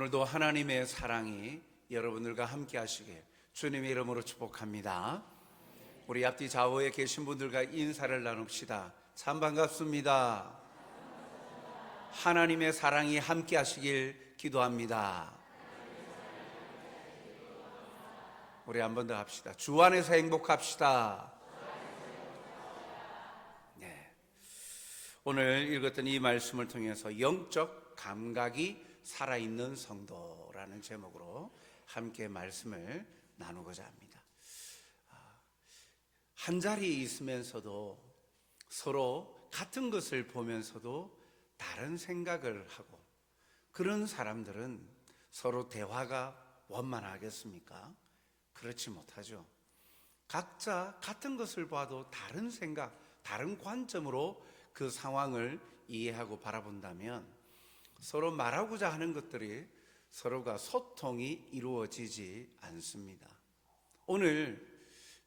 오늘도 하나님의 사랑이 여러분들과 함께 하시게 주님의 이름으로 축복합니다. 우리 앞뒤 좌우에 계신 분들과 인사를 나눕시다. 참 반갑습니다. 하나님의 사랑이 함께 하시길 기도합니다. 우리 한 번 더 합시다. 주 안에서 행복합시다. 네. 오늘 읽었던 이 말씀을 통해서 영적 감각이 살아있는 성도라는 제목으로 함께 말씀을 나누고자 합니다. 한 자리에 있으면서도 서로 같은 것을 보면서도 다른 생각을 하고, 그런 사람들은 서로 대화가 원만하겠습니까? 그렇지 못하죠. 각자 같은 것을 봐도 다른 생각, 다른 관점으로 그 상황을 이해하고 바라본다면 서로 말하고자 하는 것들이 서로가 소통이 이루어지지 않습니다. 오늘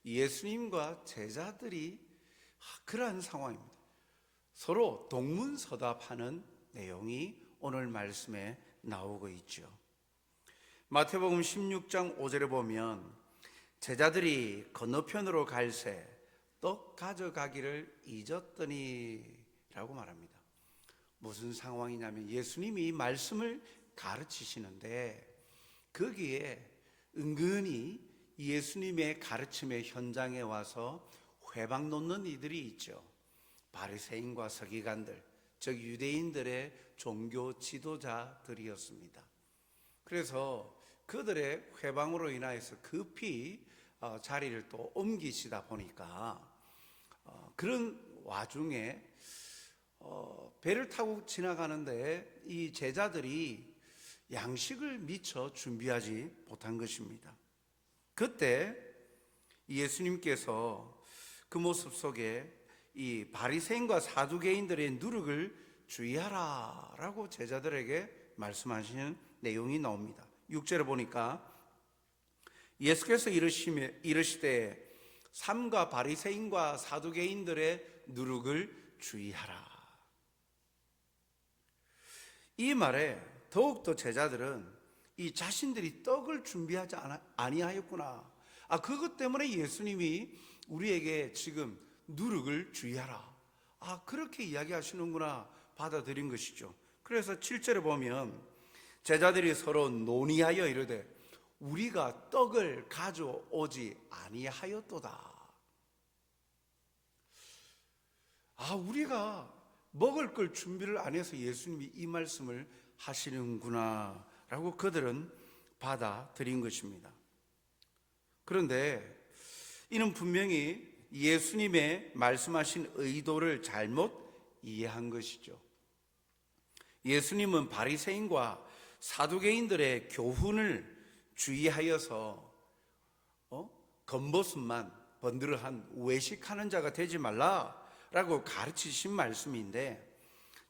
예수님과 제자들이 그러한 상황입니다. 서로 동문서답하는 내용이 오늘 말씀에 나오고 있죠. 마태복음 16장 5절에 보면 제자들이 건너편으로 갈새 떡 가져가기를 잊었더니 라고 말합니다. 무슨 상황이냐면 예수님이 말씀을 가르치시는데 거기에 은근히 예수님의 가르침의 현장에 와서 회방 놓는 이들이 있죠. 바리새인과 서기관들, 즉 유대인들의 종교 지도자들이었습니다. 그래서 그들의 회방으로 인하여서 급히 자리를 또 옮기시다 보니까 그런 와중에 배를 타고 지나가는데 이 제자들이 양식을 미처 준비하지 못한 것입니다. 그때 예수님께서 그 모습 속에 이 바리새인과 사두개인들의 누룩을 주의하라 라고 제자들에게 말씀하시는 내용이 나옵니다. 6절에 보니까 예수께서 이르시되 삼가 바리새인과 사두개인들의 누룩을 주의하라. 이 말에 더욱더 제자들은 이 자신들이 떡을 준비하지 아니하였구나. 그것 때문에 예수님이 우리에게 지금 누룩을 주의하라. 그렇게 이야기하시는구나 받아들인 것이죠. 그래서 7절에 보면 제자들이 서로 논의하여 이르되 우리가 떡을 가져오지 아니하였도다. 우리가 먹을 걸 준비를 안 해서 예수님이 이 말씀을 하시는구나 라고 그들은 받아들인 것입니다. 그런데 이는 분명히 예수님의 말씀하신 의도를 잘못 이해한 것이죠. 예수님은 바리새인과 사두개인들의 교훈을 주의하여서 겉모습만 번들어한 외식하는 자가 되지 말라라고 가르치신 말씀인데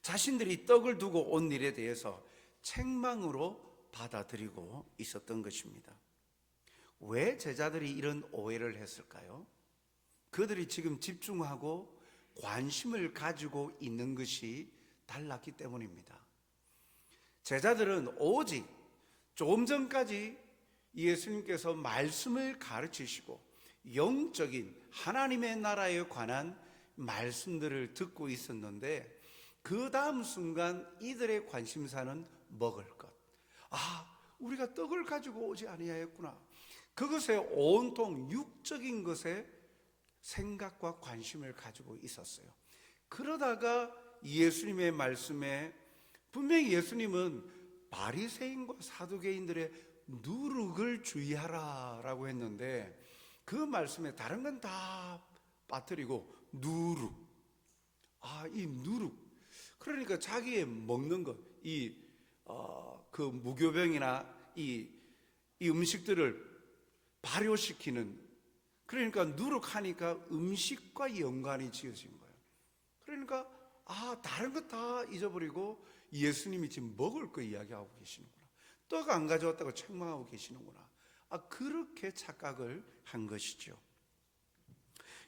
자신들이 떡을 두고 온 일에 대해서 책망으로 받아들이고 있었던 것입니다. 왜 제자들이 이런 오해를 했을까요? 그들이 지금 집중하고 관심을 가지고 있는 것이 달랐기 때문입니다. 제자들은 오직 조금 전까지 예수님께서 말씀을 가르치시고 영적인 하나님의 나라에 관한 말씀들을 듣고 있었는데 그 다음 순간 이들의 관심사는 먹을 것. 우리가 떡을 가지고 오지 아니하였구나. 그것에 온통 육적인 것에 생각과 관심을 가지고 있었어요. 그러다가 예수님의 말씀에 분명히 예수님은 바리새인과 사두개인들의 누룩을 주의하라 라고 했는데 그 말씀에 다른 건 다 빠뜨리고 누룩. 이 누룩. 그러니까 자기의 먹는 것, 그 무교병이나 이 음식들을 발효시키는, 그러니까 누룩하니까 음식과 연관이 지어진 거예요. 그러니까 다른 거 다 잊어버리고 예수님이 지금 먹을 거 이야기하고 계시는구나. 떡 안 가져왔다고 책망하고 계시는구나. 그렇게 착각을 한 것이죠.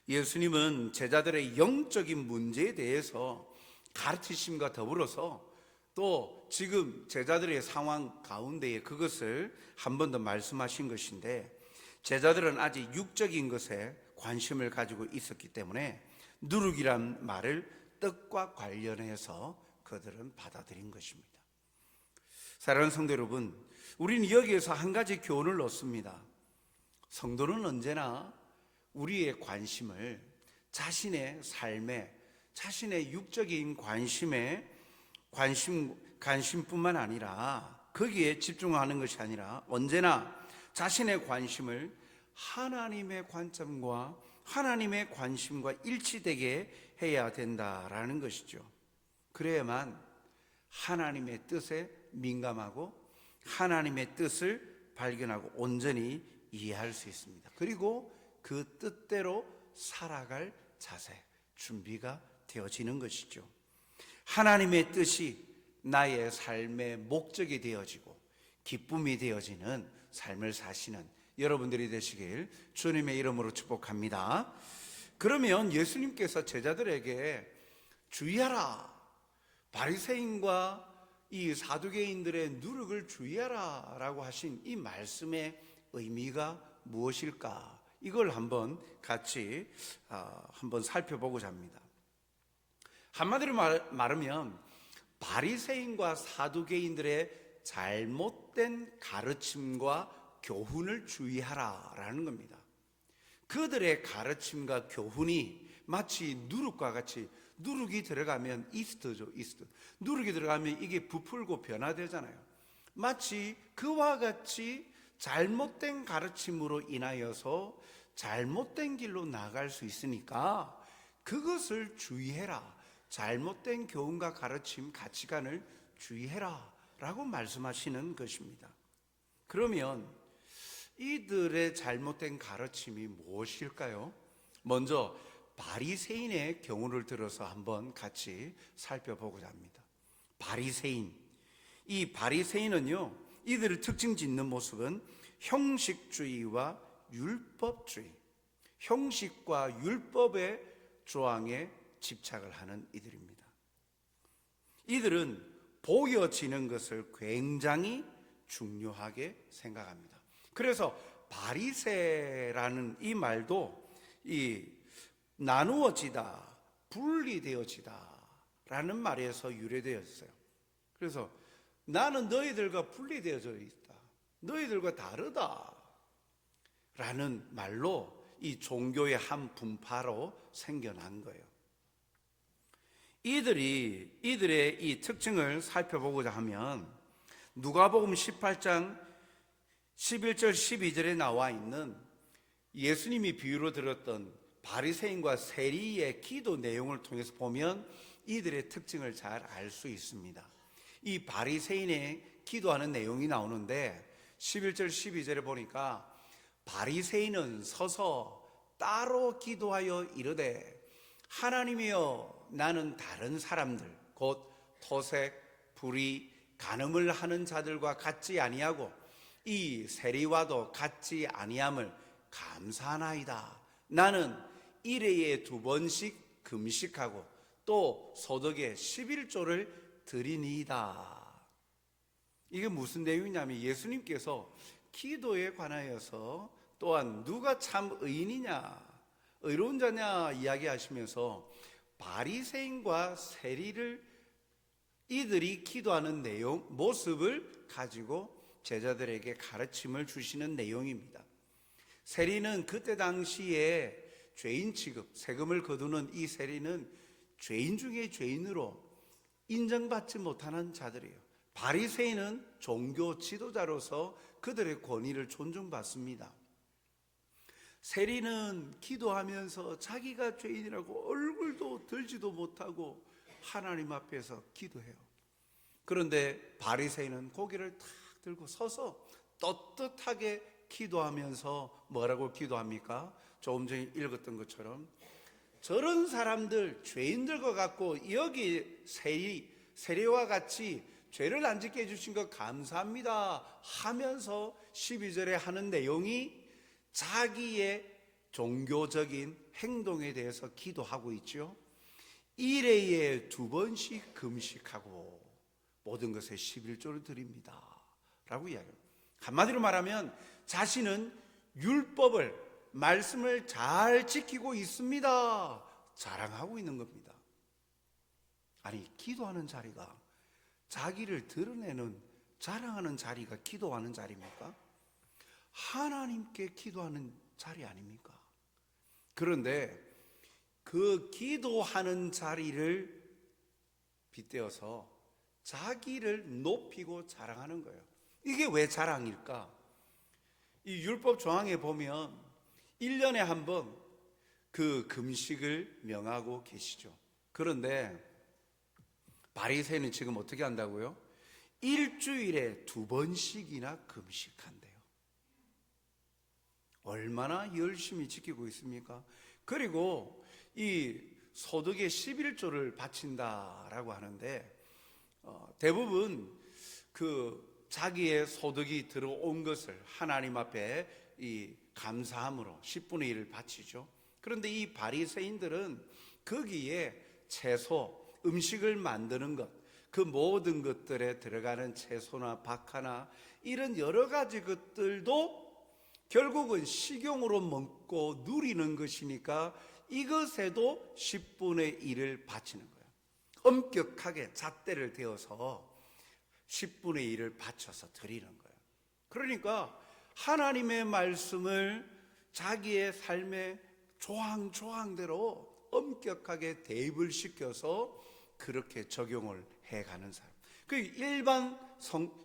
예수님은 제자들의 영적인 문제에 대해서 가르치심과 더불어서 또 지금 제자들의 상황 가운데에 그것을 한 번 더 말씀하신 것인데, 제자들은 아직 육적인 것에 관심을 가지고 있었기 때문에 누룩이란 말을 떡과 관련해서 그들은 받아들인 것입니다. 사랑하는 성도 여러분, 우리는 여기에서 한 가지 교훈을 얻습니다. 성도는 언제나 우리의 관심을 자신의 삶에, 자신의 육적인 관심뿐만 아니라, 거기에 집중하는 것이 아니라 언제나 자신의 관심을 하나님의 관점과 하나님의 관심과 일치되게 해야 된다라는 것이죠. 그래야만 하나님의 뜻에 민감하고 하나님의 뜻을 발견하고 온전히 이해할 수 있습니다. 그리고 그 뜻대로 살아갈 자세, 준비가 되어지는 것이죠. 하나님의 뜻이 나의 삶의 목적이 되어지고 기쁨이 되어지는 삶을 사시는 여러분들이 되시길 주님의 이름으로 축복합니다. 그러면 예수님께서 제자들에게 주의하라, 바리새인과 이 사두개인들의 누룩을 주의하라 라고 하신 이 말씀의 의미가 무엇일까? 이걸 한번 같이 한번 살펴보고자 합니다. 한마디로 말하면 바리새인과 사두개인들의 잘못된 가르침과 교훈을 주의하라라는 겁니다. 그들의 가르침과 교훈이 마치 누룩과 같이, 누룩이 들어가면 이스트죠, 이스트. 누룩이 들어가면 이게 부풀고 변화되잖아요. 마치 그와 같이 잘못된 가르침으로 인하여서 잘못된 길로 나갈 수 있으니까 그것을 주의해라. 잘못된 교훈과 가르침, 가치관을 주의해라 라고 말씀하시는 것입니다. 그러면 이들의 잘못된 가르침이 무엇일까요? 먼저 바리새인의 경우를 들어서 한번 같이 살펴보고자 합니다. 바리새인, 이 바리새인은요, 이들을 특징 짓는 모습은 형식주의와 율법주의, 형식과 율법의 조항에 집착을 하는 이들입니다. 이들은 보여지는 것을 굉장히 중요하게 생각합니다. 그래서 바리새라는 이 말도 이 나누어지다, 분리되어지다 라는 말에서 유래되었어요. 그래서 나는 너희들과 분리되어져 있다, 너희들과 다르다 라는 말로 이 종교의 한 분파로 생겨난 거예요. 이들의 이 특징을 살펴보고자 하면 누가복음 18장 11절 12절에 나와 있는 예수님이 비유로 들었던 바리새인과 세리의 기도 내용을 통해서 보면 이들의 특징을 잘 알 수 있습니다. 이 바리새인의 기도하는 내용이 나오는데 11절 12절에 보니까 바리새인은 서서 따로 기도하여 이르되 하나님이여 나는 다른 사람들 곧 토색, 불의, 간음을 하는 자들과 같지 아니하고 이 세리와도 같지 아니함을 감사하나이다. 나는 일회에 2번씩 금식하고 또 소득의 11조를 드리니이다. 이게 무슨 내용이냐면 예수님께서 기도에 관하여서 또한 누가 참 의인이냐, 의로운 자냐 이야기하시면서 바리새인과 세리를, 이들이 기도하는 내용, 모습을 가지고 제자들에게 가르침을 주시는 내용입니다. 세리는 그때 당시에 죄인 취급, 세금을 거두는 이 세리는 죄인 중에 죄인으로 인정받지 못하는 자들이에요. 바리새인은 종교 지도자로서 그들의 권위를 존중받습니다. 세리는 기도하면서 자기가 죄인이라고 얼굴도 들지도 못하고 하나님 앞에서 기도해요. 그런데 바리새인은 고개를 탁 들고 서서 떳떳하게 기도하면서 뭐라고 기도합니까? 조금 전에 읽었던 것처럼 저런 사람들, 죄인들과 같고 여기 세리와 같이 죄를 안 짓게 해주신 것 감사합니다 하면서 12절에 하는 내용이 자기의 종교적인 행동에 대해서 기도하고 있죠. 일회에 2번씩 금식하고 모든 것에 11조를 드립니다 라고 이야기합니다. 한마디로 말하면 자신은 율법을, 말씀을 잘 지키고 있습니다 자랑하고 있는 겁니다. 아니, 기도하는 자리가 자기를 드러내는, 자랑하는 자리가 기도하는 자리입니까? 하나님께 기도하는 자리 아닙니까? 그런데 그 기도하는 자리를 빗대어서 자기를 높이고 자랑하는 거예요. 이게 왜 자랑일까? 이 율법 조항에 보면 1년에 한 번 그 금식을 명하고 계시죠. 그런데 바리새인은 지금 어떻게 한다고요? 일주일에 2번씩이나 금식한대요. 얼마나 열심히 지키고 있습니까? 그리고 이 소득의 11조를 바친다라고 하는데 대부분 그 자기의 소득이 들어온 것을 하나님 앞에 이 감사함으로 10분의 1을 바치죠. 그런데 이 바리새인들은 거기에 채소, 음식을 만드는 것, 그 모든 것들에 들어가는 채소나 박하나 이런 여러 가지 것들도 결국은 식용으로 먹고 누리는 것이니까 이것에도 10분의 1을 바치는 거예요. 엄격하게 잣대를 대어서 10분의 1을 바쳐서 드리는 거예요. 그러니까 하나님의 말씀을 자기의 삶의 조항대로 엄격하게 대입을 시켜서 그렇게 적용을 해가는 사람. 그 일반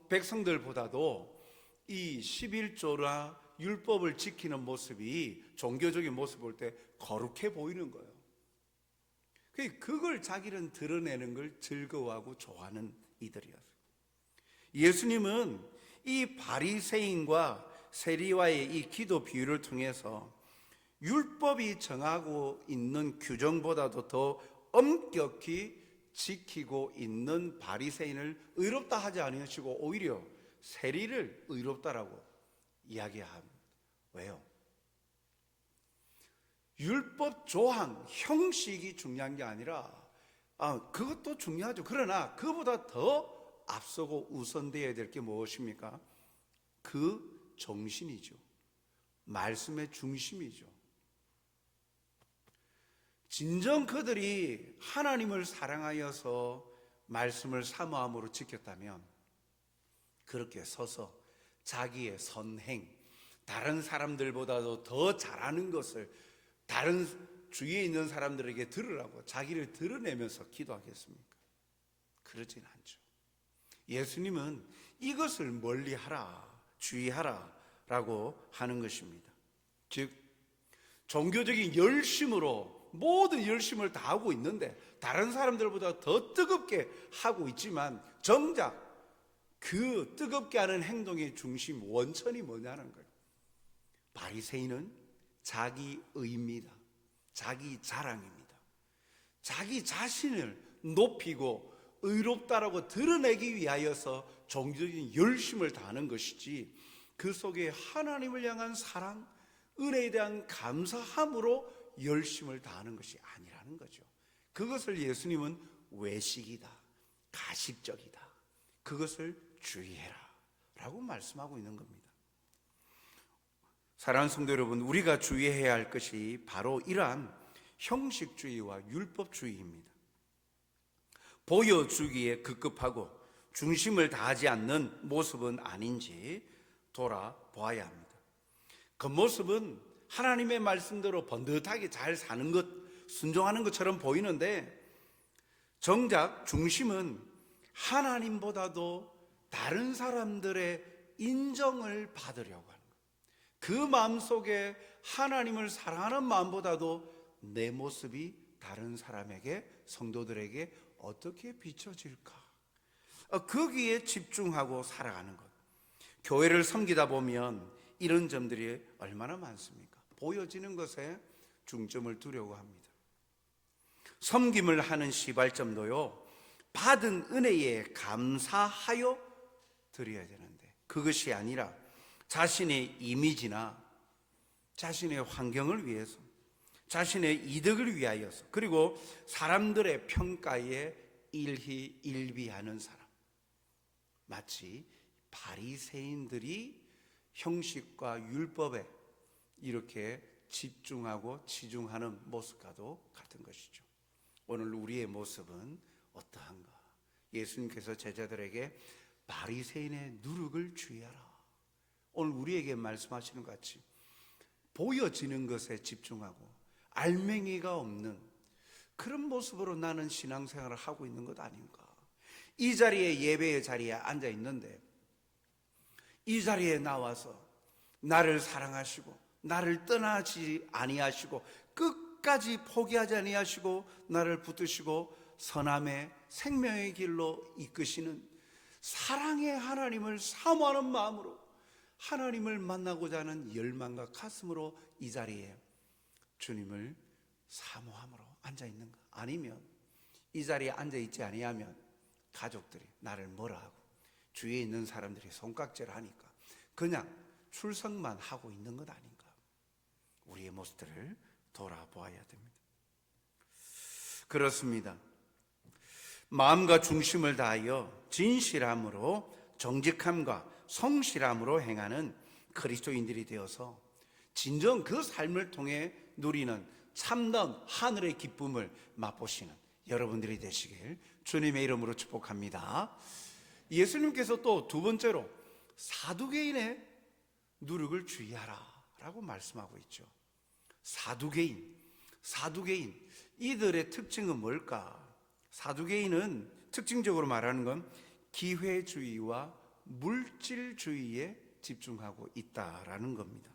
백성들보다도 이 11조나 율법을 지키는 모습이 종교적인 모습을 볼 때 거룩해 보이는 거예요. 그걸 자기는 드러내는 걸 즐거워하고 좋아하는 이들이었어요. 예수님은 이 바리새인과 세리와의 이 기도 비유를 통해서 율법이 정하고 있는 규정보다도 더 엄격히 지키고 있는 바리새인을 의롭다 하지 않으시고 오히려 세리를 의롭다라고 이야기합니다. 왜요? 율법 조항, 형식이 중요한 게 아니라 그것도 중요하죠. 그러나 그보다 더 앞서고 우선되어야 될 게 무엇입니까? 그 정신이죠. 말씀의 중심이죠. 진정 그들이 하나님을 사랑하여서 말씀을 사모함으로 지켰다면 그렇게 서서 자기의 선행, 다른 사람들보다도 더 잘하는 것을 다른 주위에 있는 사람들에게 들으라고 자기를 드러내면서 기도하겠습니까? 그러진 않죠. 예수님은 이것을 멀리하라, 주의하라 라고 하는 것입니다. 즉 종교적인 열심으로 모든 열심을 다하고 있는데 다른 사람들보다 더 뜨겁게 하고 있지만 정작 그 뜨겁게 하는 행동의 중심 원천이 뭐냐는 거예요. 바리새인은 자기의입니다. 자기 자랑입니다. 자기 자신을 높이고 의롭다라고 드러내기 위하여서 종교적인 열심을 다하는 것이지 그 속에 하나님을 향한 사랑, 은혜에 대한 감사함으로 열심을 다하는 것이 아니라는 거죠. 그것을 예수님은 외식이다, 가식적이다, 그것을 주의해라 라고 말씀하고 있는 겁니다. 사랑하는 성도 여러분, 우리가 주의해야 할 것이 바로 이러한 형식주의와 율법주의입니다. 보여주기에 급급하고 중심을 다하지 않는 모습은 아닌지 돌아보아야 합니다. 겉모습은 하나님의 말씀대로 번듯하게 잘 사는 것, 순종하는 것처럼 보이는데 정작 중심은 하나님보다도 다른 사람들의 인정을 받으려고 하는 거예요. 그 마음속에 하나님을 사랑하는 마음보다도 내 모습이 다른 사람에게, 성도들에게 어떻게 비춰질까? 거기에 집중하고 살아가는 것. 교회를 섬기다 보면 이런 점들이 얼마나 많습니까? 보여지는 것에 중점을 두려고 합니다. 섬김을 하는 시발점도요, 받은 은혜에 감사하여 드려야 되는데 그것이 아니라 자신의 이미지나 자신의 환경을 위해서, 자신의 이득을 위하여서, 그리고 사람들의 평가에 일희일비하는 사람, 마치 바리새인들이 형식과 율법에 이렇게 집중하고 치중하는 모습과도 같은 것이죠. 오늘 우리의 모습은 어떠한가? 예수님께서 제자들에게 바리새인의 누룩을 주의하라. 오늘 우리에게 말씀하시는 것 같이 보여지는 것에 집중하고 알맹이가 없는 그런 모습으로 나는 신앙생활을 하고 있는 것 아닌가? 이 자리에, 예배의 자리에 앉아 있는데 이 자리에 나와서 나를 사랑하시고 나를 떠나지 아니하시고 끝까지 포기하지 아니하시고 나를 붙드시고 선함의 생명의 길로 이끄시는 사랑의 하나님을 사모하는 마음으로 하나님을 만나고자 하는 열망과 가슴으로 이 자리에 주님을 사모함으로 앉아 있는가? 아니면 이 자리에 앉아 있지 아니하면 가족들이 나를 뭐라 하고 주위에 있는 사람들이 손깍지를 하니까 그냥 출석만 하고 있는 것 아닌가? 우리의 모습들을 돌아보아야 됩니다. 그렇습니다. 마음과 중심을 다하여 진실함으로 정직함과 성실함으로 행하는 그리스도인들이 되어서 진정 그 삶을 통해 누리는 참다운 하늘의 기쁨을 맛보시는 여러분들이 되시길 주님의 이름으로 축복합니다. 예수님께서 또 두 번째로 사두개인의 누룩을 주의하라 라고 말씀하고 있죠. 사두개인 이들의 특징은 뭘까? 사두개인은 특징적으로 말하는 건 기회주의와 물질주의에 집중하고 있다라는 겁니다.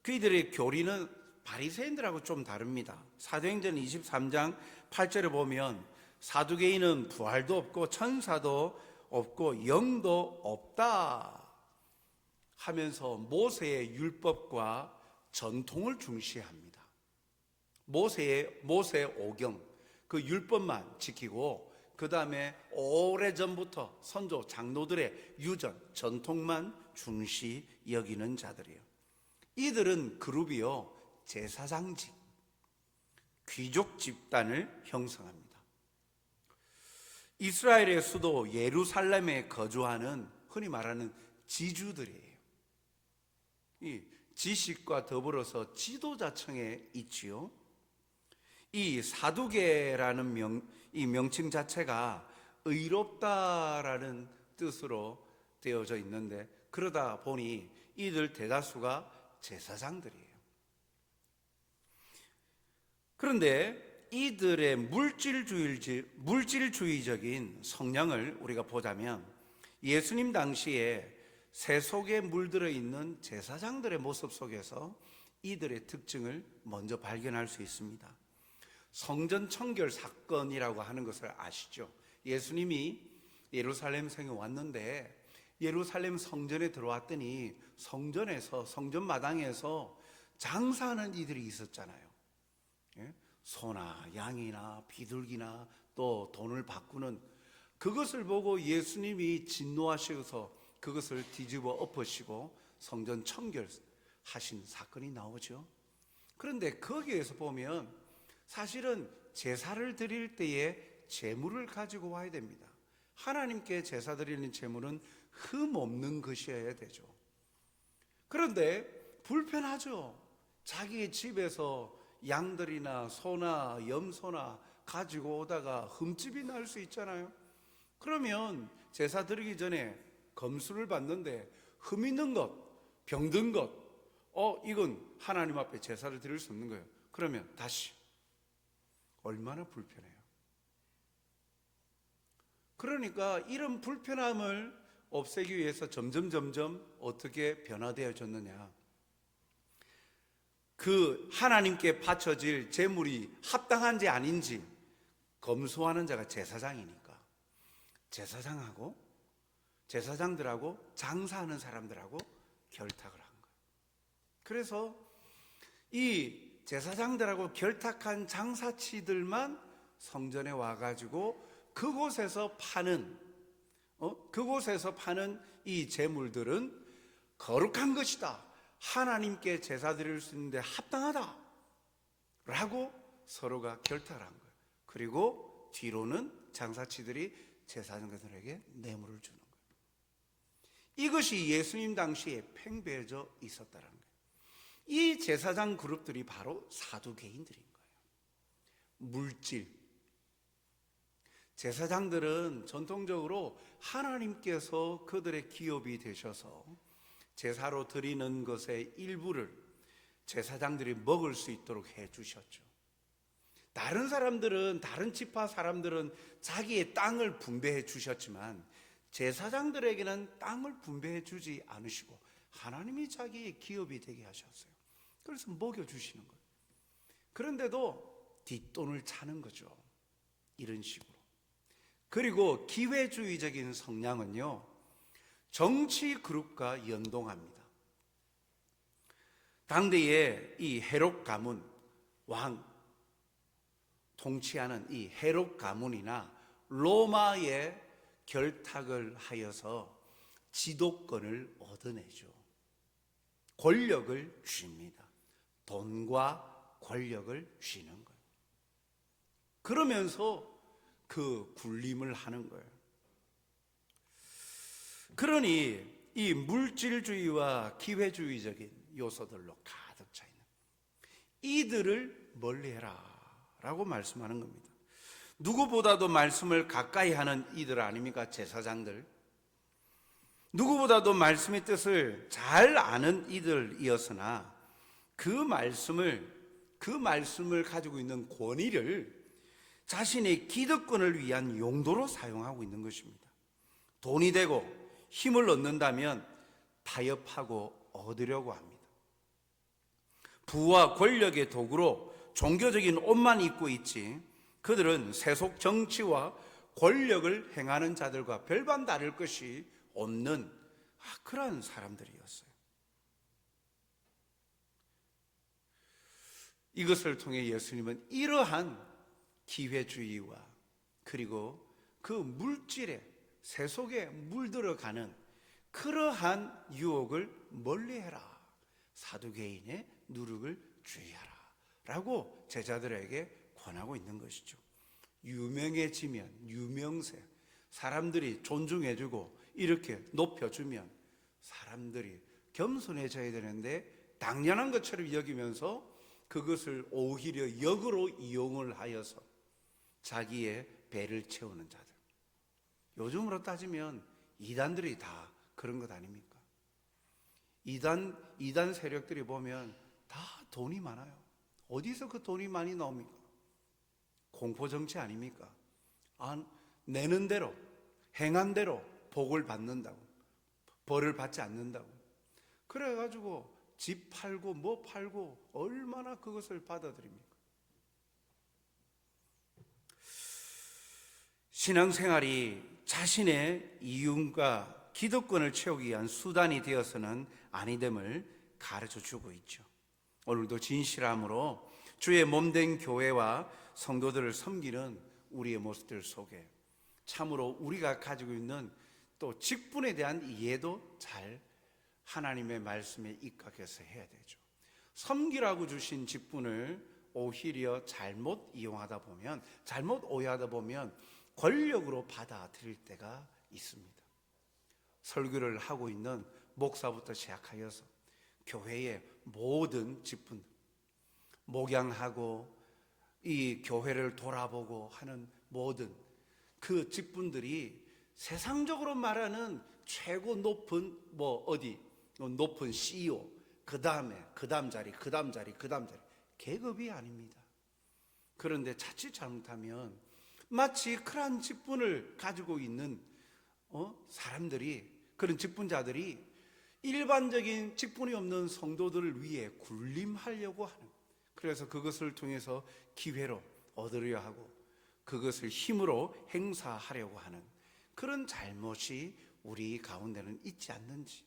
그들의 교리는 바리새인들하고 좀 다릅니다. 사도행전 23장 8절에 보면 사두개인은 부활도 없고 천사도 없고 영도 없다 하면서 모세의 율법과 전통을 중시합니다. 모세 5경 그 율법만 지키고 그 다음에 오래전부터 선조 장로들의 유전 전통만 중시 여기는 자들이에요. 이들은 그룹이요 제사장직 귀족 집단을 형성합니다. 이스라엘의 수도 예루살렘에 거주하는 흔히 말하는 지주들이에요. 이 지식과 더불어서 지도자층에 있지요. 이 사두개라는 이 명칭 자체가 의롭다라는 뜻으로 되어져 있는데 그러다 보니 이들 대다수가 제사장들이에요. 그런데 이들의 물질주의적인 성향을 우리가 보자면 예수님 당시에 새 속에 물들어 있는 제사장들의 모습 속에서 이들의 특징을 먼저 발견할 수 있습니다. 성전 청결 사건이라고 하는 것을 아시죠? 예수님이 예루살렘 성에 왔는데 예루살렘 성전에 들어왔더니 성전 마당에서 장사하는 이들이 있었잖아요. 소나 양이나 비둘기나 또 돈을 바꾸는 그것을 보고 예수님이 진노하셔서 그것을 뒤집어 엎으시고 성전 청결하신 사건이 나오죠. 그런데 거기에서 보면 사실은 제사를 드릴 때에 제물을 가지고 와야 됩니다. 하나님께 제사 드리는 제물은 흠 없는 것이어야 되죠. 그런데 불편하죠. 자기의 집에서 양들이나 소나 염소나 가지고 오다가 흠집이 날 수 있잖아요. 그러면 제사 드리기 전에 검수를 받는데 흠 있는 것, 병든 것, 이건 하나님 앞에 제사를 드릴 수 없는 거예요. 그러면 다시 얼마나 불편해요. 그러니까 이런 불편함을 없애기 위해서 점점 어떻게 변화되어졌느냐. 그 하나님께 바쳐질 제물이 합당한지 아닌지 검수하는 자가 제사장이니까 제사장들하고 장사하는 사람들하고 결탁을 한 거예요. 그래서 이 제사장들하고 결탁한 장사치들만 성전에 와가지고 그곳에서 파는 이 제물들은 거룩한 것이다. 하나님께 제사 드릴 수 있는데 합당하다 라고 서로가 결탁을 한 거예요. 그리고 뒤로는 장사치들이 제사장들에게 뇌물을 주는 거예요. 이것이 예수님 당시에 팽배해져 있었다는 거예요. 이 제사장 그룹들이 바로 사두개인들인 거예요. 물질. 제사장들은 전통적으로 하나님께서 그들의 기업이 되셔서 제사로 드리는 것의 일부를 제사장들이 먹을 수 있도록 해 주셨죠. 다른 사람들은, 다른 지파 사람들은 자기의 땅을 분배해 주셨지만 제사장들에게는 땅을 분배해 주지 않으시고 하나님이 자기의 기업이 되게 하셨어요. 그래서 먹여주시는 거예요. 그런데도 뒷돈을 차는 거죠. 이런 식으로. 그리고 기회주의적인 성향은요, 정치 그룹과 연동합니다. 당대에 이 헤롯 가문, 왕, 통치하는 이 헤롯 가문이나 로마의 결탁을 하여서 지도권을 얻어내죠. 권력을 줍니다. 돈과 권력을 쥐는 거예요. 그러면서 그 군림을 하는 거예요. 그러니 이 물질주의와 기회주의적인 요소들로 가득 차 있는 이들을 멀리해라 라고 말씀하는 겁니다. 누구보다도 말씀을 가까이 하는 이들 아닙니까? 제사장들. 누구보다도 말씀의 뜻을 잘 아는 이들이었으나 그 말씀을 가지고 있는 권위를 자신의 기득권을 위한 용도로 사용하고 있는 것입니다. 돈이 되고 힘을 얻는다면 타협하고 얻으려고 합니다. 부와 권력의 도구로 종교적인 옷만 입고 있지 그들은 세속 정치와 권력을 행하는 자들과 별반 다를 것이 없는 그러한 사람들이었어요. 이것을 통해 예수님은 이러한 기회주의와 그리고 그 물질에 세속에 물들어가는 그러한 유혹을 멀리해라. 사두개인의 누룩을 주의하라 라고 제자들에게 권하고 있는 것이죠. 유명해지면 유명세, 사람들이 존중해주고 이렇게 높여주면 사람들이 겸손해져야 되는데 당연한 것처럼 여기면서 그것을 오히려 역으로 이용을 하여서 자기의 배를 채우는 자들. 요즘으로 따지면 이단들이 다 그런 것 아닙니까? 이단 세력들이 보면 다 돈이 많아요. 어디서 그 돈이 많이 나옵니까? 공포정치 아닙니까? 내는 대로, 행한 대로 복을 받는다고, 벌을 받지 않는다고. 그래가지고 집 팔고 뭐 팔고 얼마나 그것을 받아들입니까? 신앙생활이 자신의 이윤과 기득권을 채우기 위한 수단이 되어서는 아니됨을 가르쳐주고 있죠. 오늘도 진실함으로 주의 몸된 교회와 성도들을 섬기는 우리의 모습들 속에 참으로 우리가 가지고 있는 또 직분에 대한 이해도 잘 하나님의 말씀에 입각해서 해야 되죠. 섬기라고 주신 직분을 오히려 잘못 이용하다 보면, 잘못 오해하다 보면 권력으로 받아들일 때가 있습니다. 설교를 하고 있는 목사부터 시작하여서 교회의 모든 직분, 목양하고 이 교회를 돌아보고 하는 모든 그 직분들이 세상적으로 말하는 최고 높은 높은 CEO, 그 다음 자리 계급이 아닙니다. 그런데 자칫 잘못하면 마치 그러한 직분을 가지고 있는 사람들이, 그런 직분자들이 일반적인 직분이 없는 성도들을 위해 군림하려고 하는, 그래서 그것을 통해서 기회로 얻으려 하고 그것을 힘으로 행사하려고 하는 그런 잘못이 우리 가운데는 있지 않는지.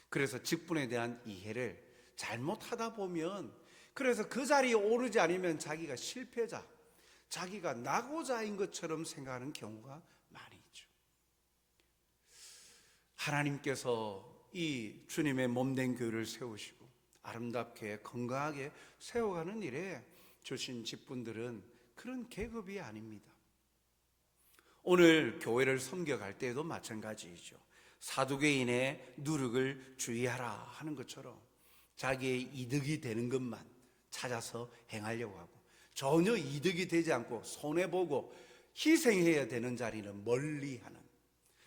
그래서 직분에 대한 이해를 잘못하다 보면, 그래서 그 자리에 오르지 않으면 자기가 실패자, 자기가 낙오자인 것처럼 생각하는 경우가 많이 있죠. 하나님께서 이 주님의 몸된 교회를 세우시고 아름답게 건강하게 세워가는 일에 주신 직분들은 그런 계급이 아닙니다. 오늘 교회를 섬겨갈 때에도 마찬가지이죠. 사두개인의 누룩을 주의하라 하는 것처럼 자기의 이득이 되는 것만 찾아서 행하려고 하고, 전혀 이득이 되지 않고 손해보고 희생해야 되는 자리는 멀리하는,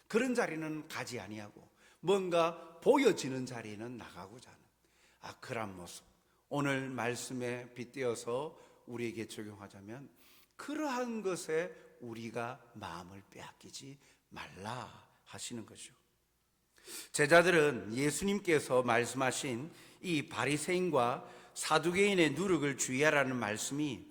그런 자리는 가지 아니하고 뭔가 보여지는 자리는 나가고자 하는 그런 모습, 오늘 말씀에 빗대어서 우리에게 적용하자면 그러한 것에 우리가 마음을 빼앗기지 말라 하시는 거죠. 제자들은 예수님께서 말씀하신 이 바리새인과 사두개인의 누룩을 주의하라는 말씀이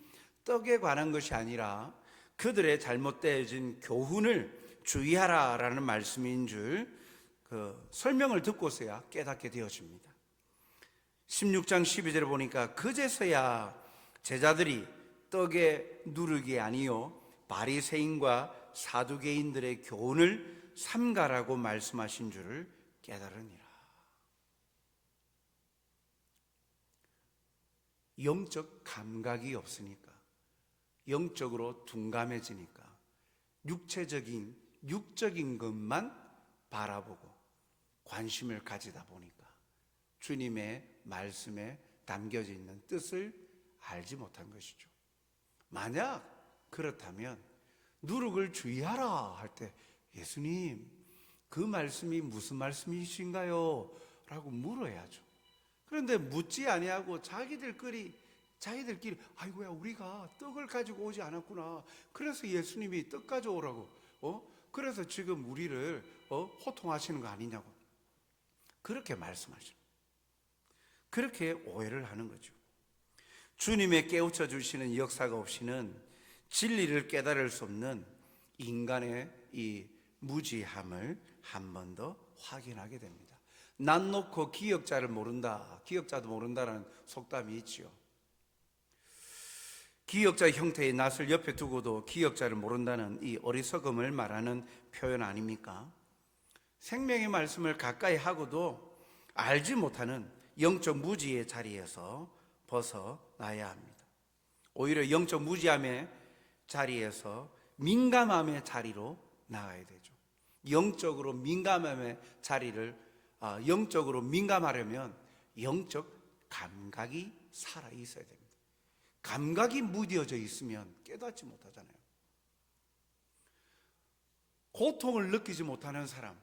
떡에 관한 것이 아니라 그들의 잘못되어진 교훈을 주의하라라는 말씀인 줄 설명을 듣고서야 깨닫게 되어집니다. 16장 12절을 보니까 그제서야 제자들이 떡의 누룩이 아니요 바리새인과 사두개인들의 교훈을 삼가라고 말씀하신 줄을 깨달으니라. 영적 감각이 없으니까, 영적으로 둔감해지니까 육적인 것만 바라보고 관심을 가지다 보니까 주님의 말씀에 담겨져 있는 뜻을 알지 못한 것이죠. 만약 그렇다면 누룩을 주의하라 할 때 예수님, 그 말씀이 무슨 말씀이신가요? 라고 물어야죠. 그런데 묻지 아니하고 자기들끼리 아이고야, 우리가 떡을 가지고 오지 않았구나, 그래서 예수님이 떡 가져오라고 그래서 지금 우리를 호통하시는 거 아니냐고 그렇게 말씀하시는, 그렇게 오해를 하는 거죠. 주님의 깨우쳐 주시는 역사가 없이는 진리를 깨달을 수 없는 인간의 이 무지함을 한 번 더 확인하게 됩니다. 난 놓고 기역자를 모른다, 기역자도 모른다라는 속담이 있지요. 기역자 형태의 낫을 옆에 두고도 기역자를 모른다는 이 어리석음을 말하는 표현 아닙니까? 생명의 말씀을 가까이 하고도 알지 못하는 영적 무지의 자리에서 벗어나야 합니다. 오히려 영적 무지함의 자리에서 민감함의 자리로 나가야 되죠. 영적으로 민감함의 자리를 영적으로 민감하려면 영적 감각이 살아 있어야 됩니다. 감각이 무뎌져 있으면 깨닫지 못하잖아요. 고통을 느끼지 못하는 사람,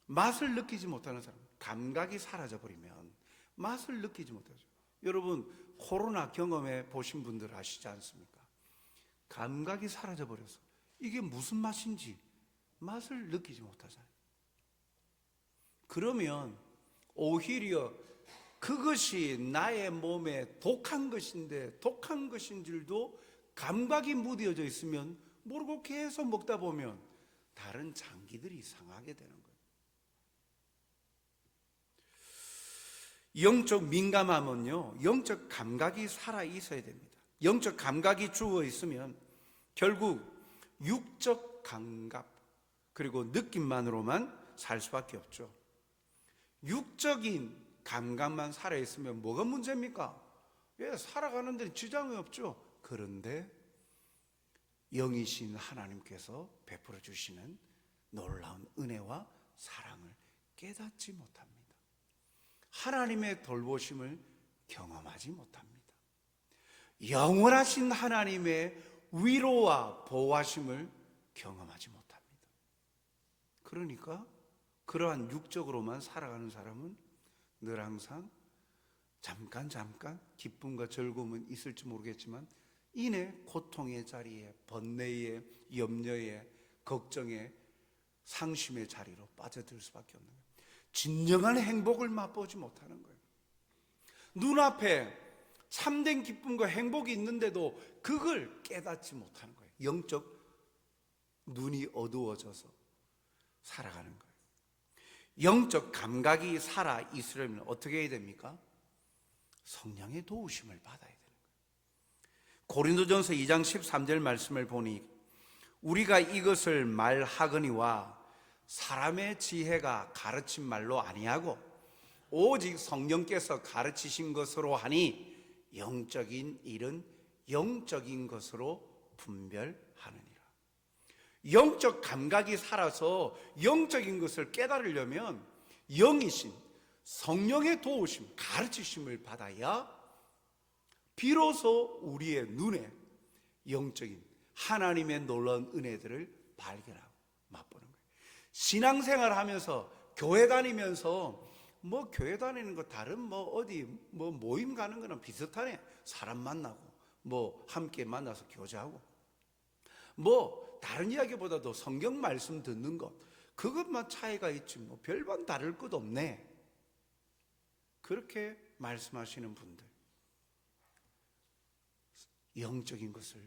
맛을 느끼지 못하는 사람, 감각이 사라져 버리면 맛을 느끼지 못하죠. 여러분 코로나 경험해 보신 분들 아시지 않습니까? 감각이 사라져 버려서 이게 무슨 맛인지 맛을 느끼지 못하잖아요. 그러면 오히려 그것이 나의 몸에 독한 것인데, 독한 것인 줄도 감각이 무뎌져 있으면 모르고 계속 먹다 보면 다른 장기들이 상하게 되는 거예요. 영적 민감함은요, 영적 감각이 살아 있어야 됩니다. 영적 감각이 죽어 있으면 결국 육적 감각 그리고 느낌만으로만 살 수밖에 없죠. 육적인 감각만 살아있으면 뭐가 문제입니까? 살아가는 데는 지장이 없죠. 그런데 영이신 하나님께서 베풀어 주시는 놀라운 은혜와 사랑을 깨닫지 못합니다. 하나님의 돌보심을 경험하지 못합니다. 영원하신 하나님의 위로와 보호하심을 경험하지 못합니다. 그러니까 그러한 육적으로만 살아가는 사람은 늘 항상 잠깐 기쁨과 즐거움은 있을지 모르겠지만 이내 고통의 자리에, 번뇌의, 염려의, 걱정의, 상심의 자리로 빠져들 수밖에 없는 거예요. 진정한 행복을 맛보지 못하는 거예요. 눈앞에 참된 기쁨과 행복이 있는데도 그걸 깨닫지 못하는 거예요. 영적 눈이 어두워져서 살아가는 거예요. 영적 감각이 살아 있으려면 어떻게 해야 됩니까? 성령의 도우심을 받아야 되는 거예요. 고린도전서 2장 13절 말씀을 보니 우리가 이것을 말하거니와 사람의 지혜가 가르친 말로 아니하고 오직 성령께서 가르치신 것으로 하니 영적인 일은 영적인 것으로 분별하느니라. 영적 감각이 살아서 영적인 것을 깨달으려면 영이신 성령의 도우심, 가르치심을 받아야 비로소 우리의 눈에 영적인 하나님의 놀라운 은혜들을 발견하고 맛보는 거예요. 신앙생활 하면서 교회 다니면서 교회 다니는 거 다른 어디 모임 가는 거는 비슷하네. 사람 만나고 함께 만나서 교제하고 다른 이야기보다도 성경 말씀 듣는 것 그것만 차이가 있지 별반 다를 것 없네. 그렇게 말씀하시는 분들 영적인 것을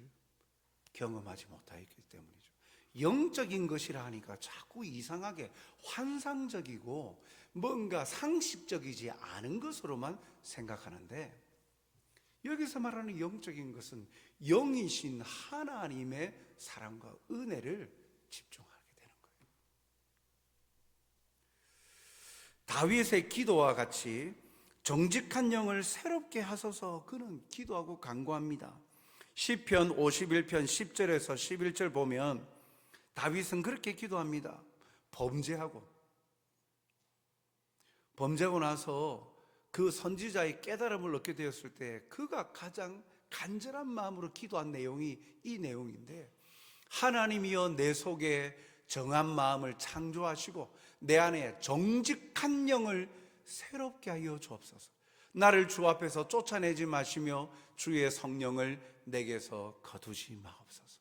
경험하지 못하였기 때문이죠. 영적인 것이라 하니까 자꾸 이상하게 환상적이고 뭔가 상식적이지 않은 것으로만 생각하는데, 여기서 말하는 영적인 것은 영이신 하나님의 사랑과 은혜를 집중하게 되는 거예요. 다윗의 기도와 같이 정직한 영을 새롭게 하소서 그는 기도하고 간구합니다. 시편 51편 10절에서 11절 보면 다윗은 그렇게 기도합니다. 범죄하고 나서 그 선지자의 깨달음을 얻게 되었을 때 그가 가장 간절한 마음으로 기도한 내용이 이 내용인데, 하나님이여 내 속에 정한 마음을 창조하시고 내 안에 정직한 영을 새롭게 하여 주옵소서. 나를 주 앞에서 쫓아내지 마시며 주의 성령을 내게서 거두지 마옵소서.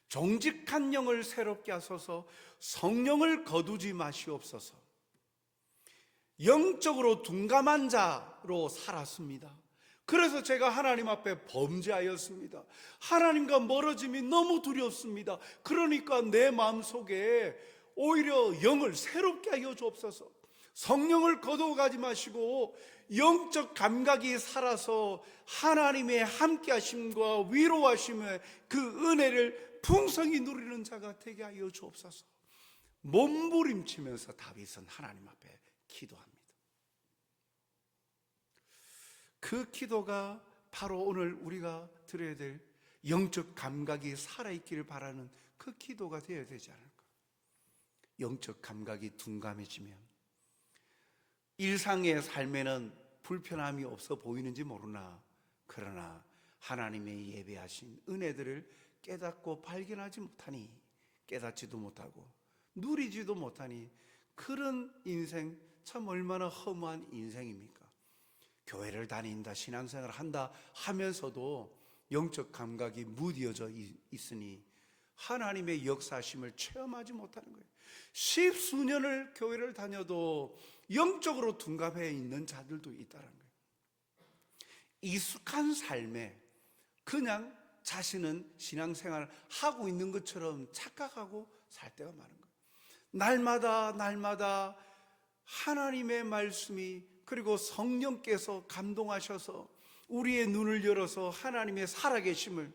정직한 영을 새롭게 하소서. 성령을 거두지 마시옵소서. 영적으로 둔감한 자로 살았습니다. 그래서 제가 하나님 앞에 범죄하였습니다. 하나님과 멀어짐이 너무 두렵습니다. 그러니까 내 마음속에 오히려 영을 새롭게 하여 주옵소서. 성령을 거두어가지 마시고 영적 감각이 살아서 하나님의 함께하심과 위로하심의 그 은혜를 풍성히 누리는 자가 되게 하여 주옵소서. 몸부림치면서 다윗은 하나님 앞에 기도합니다. 그 기도가 바로 오늘 우리가 드려야 될 영적 감각이 살아있기를 바라는 그 기도가 되어야 되지 않을까. 영적 감각이 둔감해지면 일상의 삶에는 불편함이 없어 보이는지 모르나, 그러나 하나님의 예배하신 은혜들을 깨닫고 발견하지 못하니, 깨닫지도 못하고 누리지도 못하니 그런 인생 참 얼마나 허무한 인생입니까? 교회를 다닌다, 신앙생활을 한다 하면서도 영적 감각이 무뎌져 있으니 하나님의 역사심을 체험하지 못하는 거예요. 십수년을 교회를 다녀도 영적으로 둔감해 있는 자들도 있다는 거예요. 익숙한 삶에 그냥 자신은 신앙생활을 하고 있는 것처럼 착각하고 살 때가 많은 거예요. 날마다 하나님의 말씀이, 그리고 성령께서 감동하셔서 우리의 눈을 열어서 하나님의 살아계심을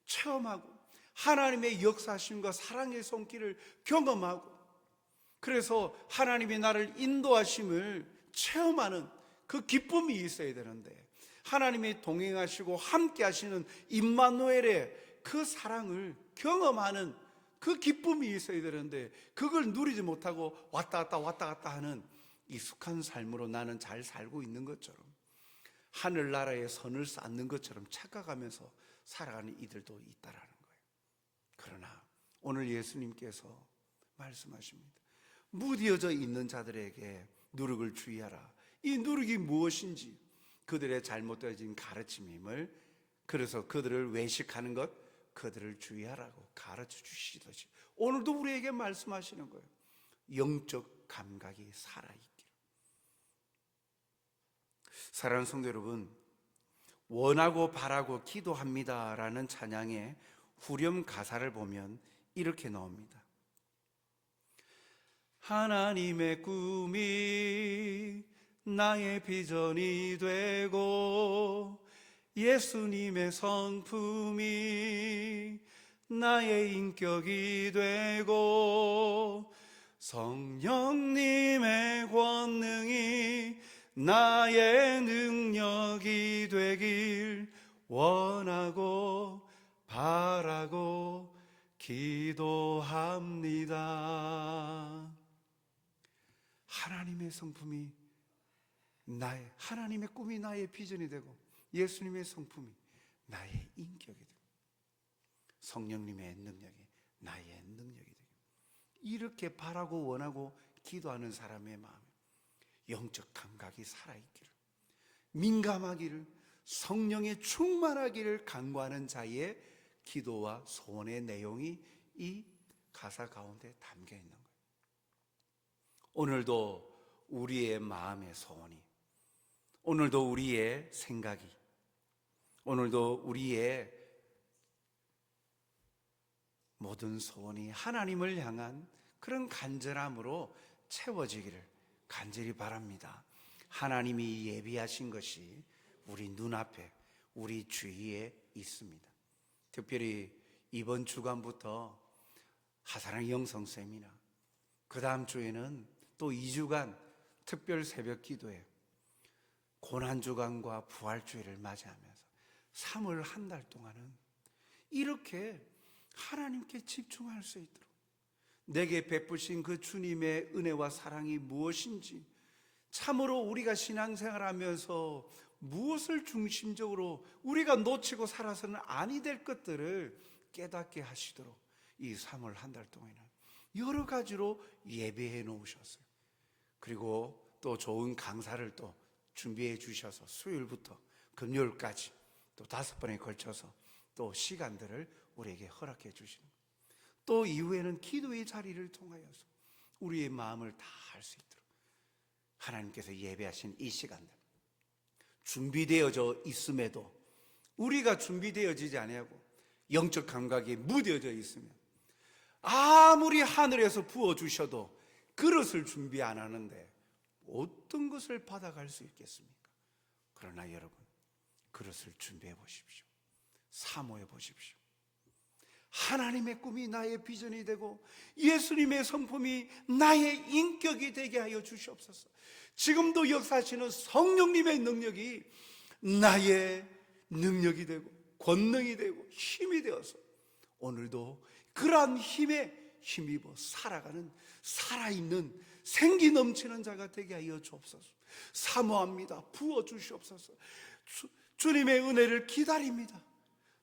체험하고 하나님의 역사심과 사랑의 손길을 경험하고, 그래서 하나님이 나를 인도하심을 체험하는 그 기쁨이 있어야 되는데, 하나님이 동행하시고 함께 하시는 임마누엘의 그 사랑을 경험하는 그 기쁨이 있어야 되는데, 그걸 누리지 못하고 왔다 갔다 하는 익숙한 삶으로 나는 잘 살고 있는 것처럼, 하늘나라에 선을 쌓는 것처럼 착각하면서 살아가는 이들도 있다라는 거예요. 그러나 오늘 예수님께서 말씀하십니다. 무뎌져 있는 자들에게 누룩을 주의하라. 이 누룩이 무엇인지, 그들의 잘못되어진 가르침임을, 그래서 그들을 외식하는 것, 그들을 주의하라고 가르쳐 주시듯이 오늘도 우리에게 말씀하시는 거예요. 영적 감각이 살아있기를. 사랑하는 성도 여러분, 원하고 바라고 기도합니다라는 찬양의 후렴 가사를 보면 이렇게 나옵니다. 하나님의 꿈이 나의 비전이 되고 예수님의 성품이 나의 인격이 되고 성령님의 권능이 나의 능력이 되길 원하고 바라고 기도합니다. 하나님의 성품이 하나님의 꿈이 나의 비전이 되고 예수님의 성품이 나의 인격이 되고 성령님의 능력이 나의 능력이 되고, 이렇게 바라고 원하고 기도하는 사람의 마음에 영적 감각이 살아있기를, 민감하기를, 성령에 충만하기를 간구하는 자의 기도와 소원의 내용이 이 가사 가운데 담겨 있는 거예요. 오늘도 우리의 마음의 소원이, 오늘도 우리의 생각이, 오늘도 우리의 모든 소원이 하나님을 향한 그런 간절함으로 채워지기를 간절히 바랍니다. 하나님이 예비하신 것이 우리 눈앞에, 우리 주위에 있습니다. 특별히 이번 주간부터 하사랑 영성 세미나, 그 다음 주에는 또 2주간 특별 새벽 기도회, 고난주간과 부활주일을 맞이하면서 3월 한 달 동안은 이렇게 하나님께 집중할 수 있도록, 내게 베푸신 그 주님의 은혜와 사랑이 무엇인지, 참으로 우리가 신앙생활하면서 무엇을 중심적으로 우리가 놓치고 살아서는 아니 될 것들을 깨닫게 하시도록 이 3월 한 달 동안에는 여러 가지로 예배해 놓으셨어요. 그리고 또 좋은 강사를 또 준비해 주셔서 수요일부터 금요일까지 또 5번에 걸쳐서 또 시간들을 우리에게 허락해 주시는 거예요. 또 이후에는 기도의 자리를 통하여서 우리의 마음을 다 할 수 있도록 하나님께서 예배하신 이 시간들, 준비되어져 있음에도 우리가 준비되어지지 아니하고 영적 감각이 무뎌져 있으면 아무리 하늘에서 부어주셔도 그릇을 준비 안 하는데 어떤 것을 받아갈 수 있겠습니까? 그러나 여러분, 그릇을 준비해 보십시오. 사모해 보십시오. 하나님의 꿈이 나의 비전이 되고 예수님의 성품이 나의 인격이 되게 하여 주시옵소서. 지금도 역사하시는 성령님의 능력이 나의 능력이 되고 권능이 되고 힘이 되어서 오늘도 그러한 힘에 힘입어 살아가는, 살아있는, 생기 넘치는 자가 되게 하여 주옵소서. 사모합니다. 부어주시옵소서. 주님의 은혜를 기다립니다.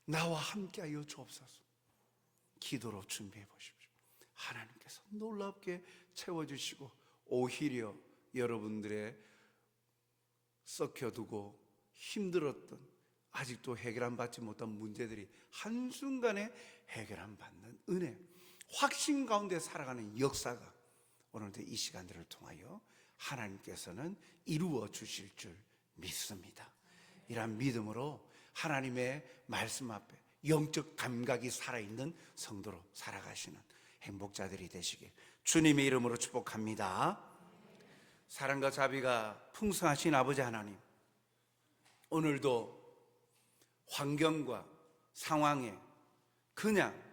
나와 함께 하여 주옵소서. 기도로 준비해 보십시오. 하나님께서 놀랍게 채워주시고 오히려 여러분들의 썩혀두고 힘들었던, 아직도 해결 받지 못한 문제들이 한순간에 해결 받는 은혜, 확신 가운데 살아가는 역사가 오늘도 이 시간들을 통하여 하나님께서는 이루어 주실 줄 믿습니다. 이러한 믿음으로 하나님의 말씀 앞에 영적 감각이 살아있는 성도로 살아가시는 행복자들이 되시길 주님의 이름으로 축복합니다. 사랑과 자비가 풍성하신 아버지 하나님, 오늘도 환경과 상황에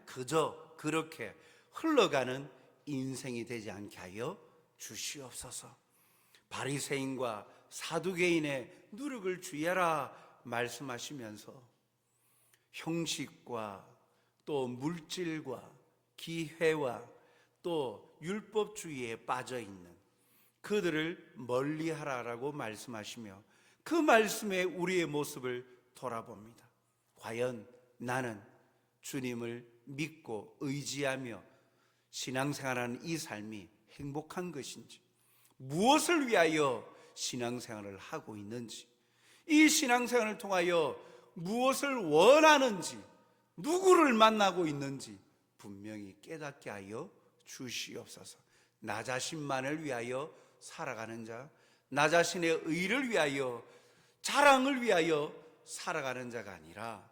그저 그렇게 흘러가는 인생이 되지 않게 하여 주시옵소서. 바리새인과 사두개인의 누룩을 주의하라 말씀하시면서 형식과 또 물질과 기회와 또 율법주의에 빠져 있는 그들을 멀리하라라고 말씀하시며 그 말씀에 우리의 모습을 돌아봅니다. 과연 나는 주님을 믿고 의지하며 신앙생활하는 이 삶이 행복한 것인지, 무엇을 위하여 신앙생활을 하고 있는지, 이 신앙생활을 통하여 무엇을 원하는지, 누구를 만나고 있는지 분명히 깨닫게 하여 주시옵소서. 나 자신만을 위하여 살아가는 자, 나 자신의 의를 위하여, 자랑을 위하여 살아가는 자가 아니라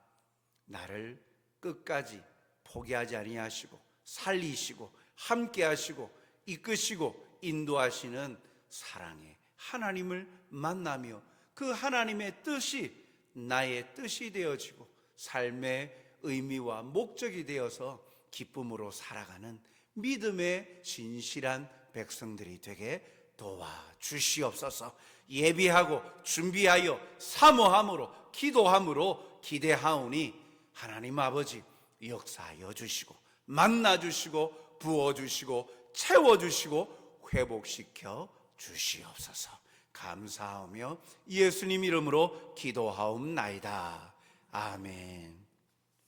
나를 끝까지 포기하지 아니하시고 살리시고 함께하시고 이끄시고 인도하시는 사랑의 하나님을 만나며 그 하나님의 뜻이 나의 뜻이 되어지고 삶의 의미와 목적이 되어서 기쁨으로 살아가는 믿음의 진실한 백성들이 되게 도와주시옵소서. 예비하고 준비하여 사모함으로 기도함으로 기대하오니 하나님 아버지 역사하여 주시고 만나주시고 부어주시고 채워주시고 회복시켜 주시옵소서. 감사하며 예수님 이름으로 기도하옵나이다. 아멘.